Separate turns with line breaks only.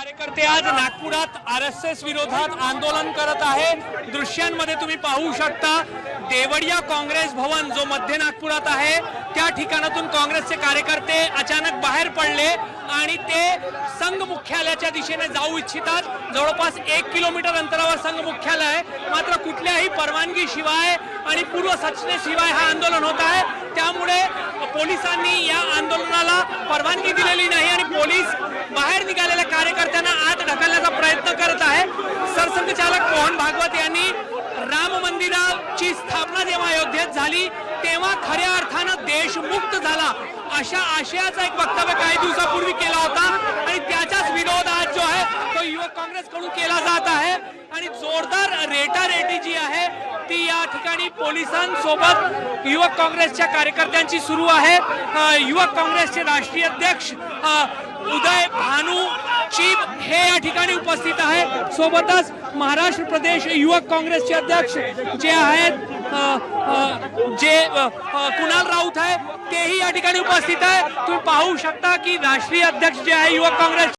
कार्यकर्ते आज नागपुरात आरएसएस विरोधात आंदोलन करत आहे। दृश्यांमध्ये तुम्ही पाहू शकता देवडिया काँग्रेस भवन जो मध्य नागपुरात आहे त्या ठिकाणातून काँग्रेसचे कार्यकर्ते अचानक बाहेर पडले आणि ते संघ मुख्यालयाच्या दिशेने जाऊ इच्छितात। जवळपास 1 किलोमीटर अंतरावर संघ मुख्यालय आहे, मात्र कुठल्याही परवानगी शिवाय आणि पूर्वसूचनेशिवाय हा आंदोलन होत आहे। त्यामुळे पोलिसांनी या आंदोलनाला परवानगी दिलेली नाही आणि पोलीस बाहेर निघालेल्या कार्यकर्त्यांना आत ढकलण्याचा प्रयत्न करत आहे। सरसंघचालक मोहन भागवत यांनी राम मंदिराची स्थापना जेव्हा अयोध्येत झाली तेव्हा खऱ्या अर्थानं देश मुक्त झाला अशा आशयाचा एक वक्तव्य काही दिवसापूर्वी केला होता आणि त्याचाच विरोध आज जो आहे तो युवक काँग्रेसकडून केला जात आहे आणि जोरदार रेटारेटी जी आहे ती या ठिकाणी पोलिसांसोबत युवक काँग्रेसच्या कार्यकर्त्यांची सुरू आहे। युवक काँग्रेसचे राष्ट्रीय अध्यक्ष उदय भानू चीब हे या ठिकाणी उपस्थित आहे। सोबतच महाराष्ट्र प्रदेश युवक काँग्रेसचे अध्यक्ष जे आहेत कुणाल राऊत आहे तेही या ठिकाणी उपस्थित आहे। तुम्ही पाहू शकता की राष्ट्रीय अध्यक्ष जे आहे युवक काँग्रेस